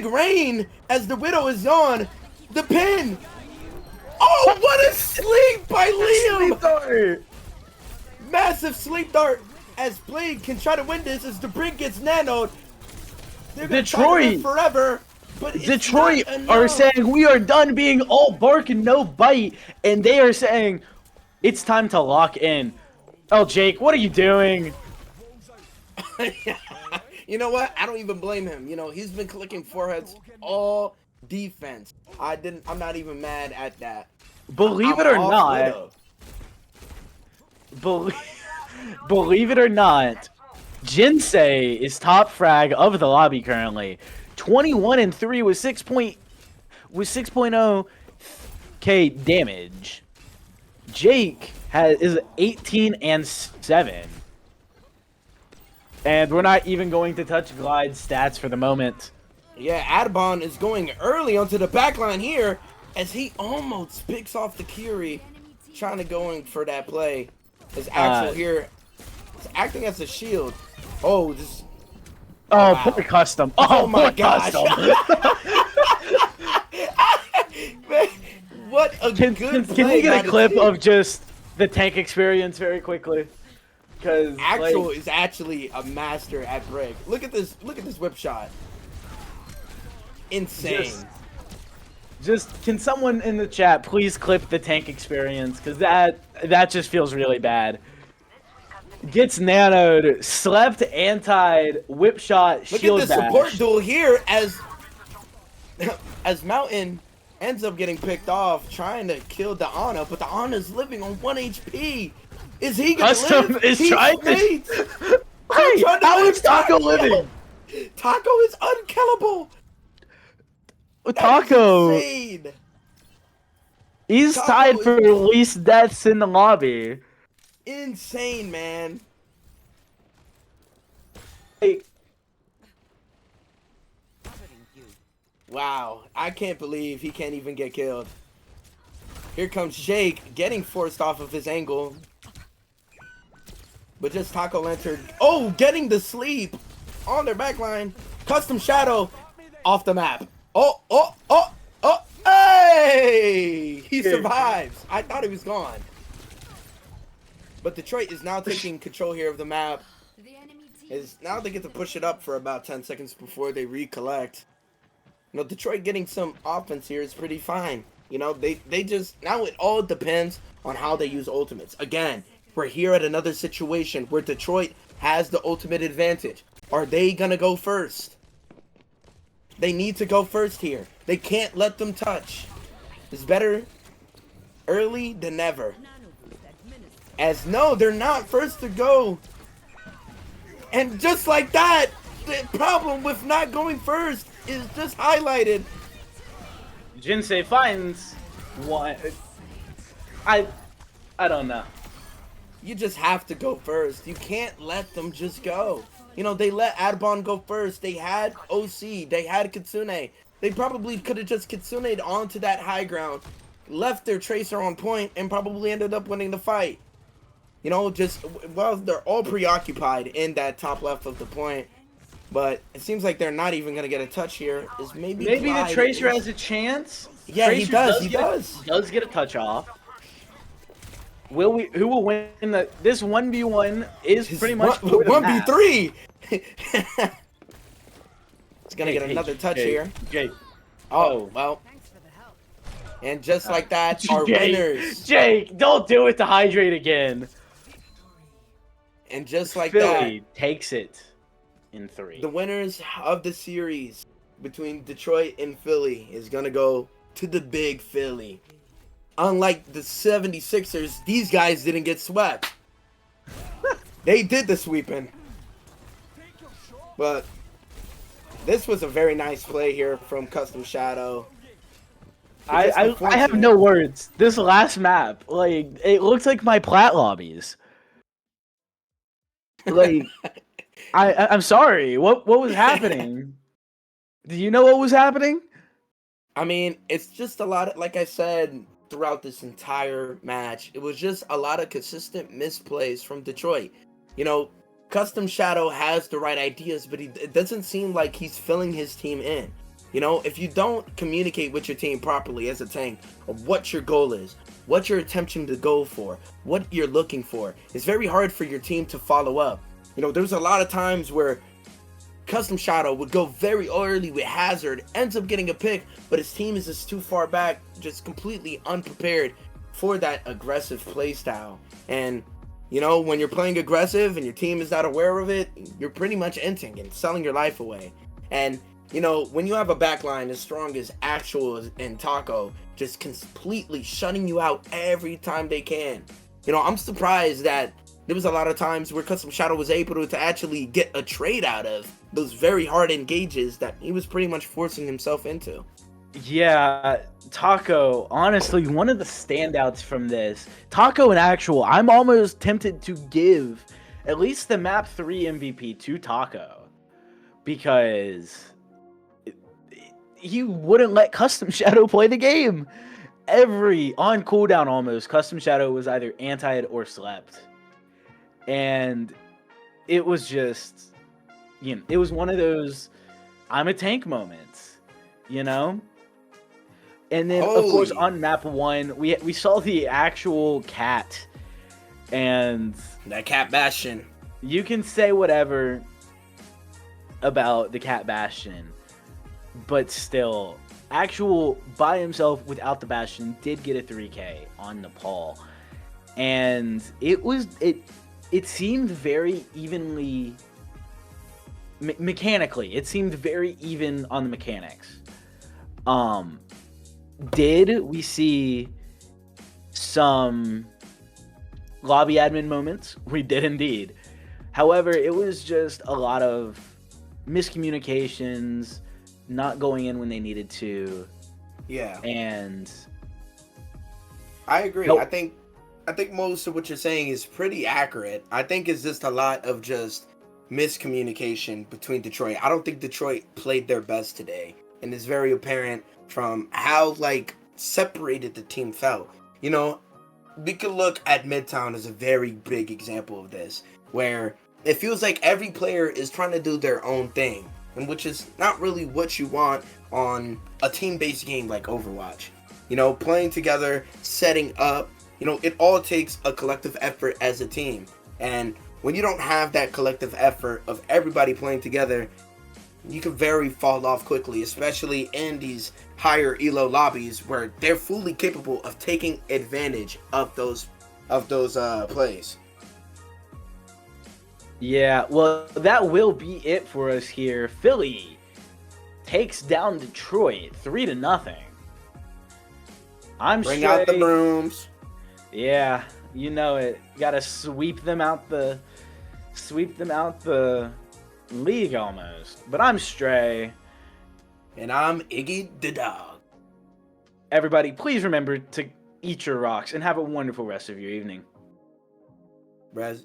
rain as the Widow is on. The pin. Oh, what a sleep by Liam. Massive sleep dart as Blade can try to win this as the Brig gets nanoed. They're gonna try to Detroit. live forever. But it's Detroit not are enough. saying we are done being all bark and no bite, and they are saying it's time to lock in. Oh, Jake, what are you doing? You know what? I don't even blame him. You know, he's been clicking foreheads all defense. I'm not even mad at that. Believe it I'm or off not, Widow. believe it or not, Jinsei is top frag of the lobby currently. 21-3 with 6.0 K damage. Jake is 18-7. And we're not even going to touch Glide's stats for the moment. Yeah, Adbon is going early onto the backline here as he almost picks off the Curie, trying to going for that play. As Axel here is acting as a shield. Oh, this. Oh, Wow. poor custom. Oh my poor gosh. custom. Man, what a Can good play we by get a the clip team. of just the tank experience very quickly? Because Axel is actually a master at break. Look at this whip shot. Insane. just can someone in the chat please clip the tank experience? Because that just feels really bad. Gets nanoed, slept, antied, whip shot, Look shield at the bash. support duel here as Mountain ends up getting picked off trying to kill the Ana, but the Ana's living on 1 HP. Is he gonna Custom live? is He's trying to- faint. Hey, trying to how live. is Taco living? Taco is unkillable. That is Taco, insane. he's Taco tied is- for least deaths in the lobby. Insane, man. Hey, Wow, I can't believe he can't even get killed. Here comes Jake getting forced off of his angle. But just Taco Lantern. Oh, getting the sleep on their backline. Custom Shadow off the map. Oh. Hey! He survives. I thought he was gone. But Detroit is now taking control here of the map. Now they get to push it up for about 10 seconds before they recollect. You know, Detroit getting some offense here is pretty fine. You know, they just, now it all depends on how they use ultimates. Again, we're here at another situation where Detroit has the ultimate advantage. Are they gonna go first? They need to go first here. They can't let them touch. It's better early than never. As no, they're not first to go. And just like that, the problem with not going first is just highlighted. Jinsei finds one. I don't know. You just have to go first. You can't let them just go. You know, they let Adbon go first. They had OC. They had Kitsune. They probably could have just Kitsune'd onto that high ground, left their Tracer on point, and probably ended up winning the fight. You know, just, well, they're all preoccupied in that top left of the point. But it seems like they're not even going to get a touch here. Is maybe The Glide Tracer is- has a chance. Yeah, he Tracer does. He get- does. Does get a touch off. Who will win this 1v1 is pretty much for the map. 1v3. He's gonna get Hey, another touch Jake, here. Jake, Oh, well. And just like that, our winners. Jake, don't do it to hydrate again. And just like Philly that, takes it in 3. the winners of the series between Detroit and Philly is going to go to the big Philly. Unlike the 76ers, these guys didn't get swept. They did the sweeping. But this was a very nice play here from Custom Shadow. I have no words. This last map, like, it looks like my plat lobbies. Like, I'm sorry. What was happening? Do you know what was happening? I mean, it's just a lot of, like I said, throughout this entire match, it was just a lot of consistent misplays from Detroit. You know, Custom Shadow has the right ideas, but it doesn't seem like he's filling his team in. You know, if you don't communicate with your team properly as a tank of what your goal is, what you're attempting to go for, what you're looking for, it's very hard for your team to follow up. You know, there's a lot of times where Custom Shadow would go very early with Hazard, ends up getting a pick, but his team is just too far back, just completely unprepared for that aggressive playstyle. And, you know, when you're playing aggressive and your team is not aware of it, you're pretty much inting and selling your life away. And, you know, when you have a backline as strong as Actual and Taco, just completely shutting you out every time they can. You know, I'm surprised that there was a lot of times where Custom Shadow was able to actually get a trade out of those very hard engages that he was pretty much forcing himself into. Yeah, Taco, honestly, one of the standouts from this. Taco and Actual, I'm almost tempted to give at least the map 3 MVP to Taco. Because he wouldn't let Custom Shadow play the game. On cooldown almost, Custom Shadow was either anti'd or slept. And it was just, you know, it was one of those I'm a tank moments, you know? And then, of course, on map 1, we saw the actual cat. And that Cat Bastion. You can say whatever about the Cat Bastion, but still, Actual by himself without the Bastion did get a 3K on Nepal. And it seemed very evenly mechanically. It seemed very even on the mechanics. Did we see some lobby admin moments? We did indeed. However, it was just a lot of miscommunications, not going in when they needed to. Yeah. And I agree. Nope. I think most of what you're saying is pretty accurate. I think it's just a lot of just miscommunication between Detroit. I don't think Detroit played their best today, and it's very apparent from how like separated the team felt. You know, we could look at Midtown as a very big example of this, where it feels like every player is trying to do their own thing, and which is not really what you want on a team-based game like Overwatch. You know, playing together, setting up, you know, it all takes a collective effort as a team. And when you don't have that collective effort of everybody playing together, you can very fall off quickly, especially in these higher elo lobbies where they're fully capable of taking advantage of those plays. Yeah, well, that will be it for us here. Philly takes down Detroit 3-0. Bring out the brooms. Yeah, you know it. Gotta sweep them out the league almost. But I'm Stray. And I'm Iggy the dog. Everybody, please remember to eat your rocks and have a wonderful rest of your evening. Brad.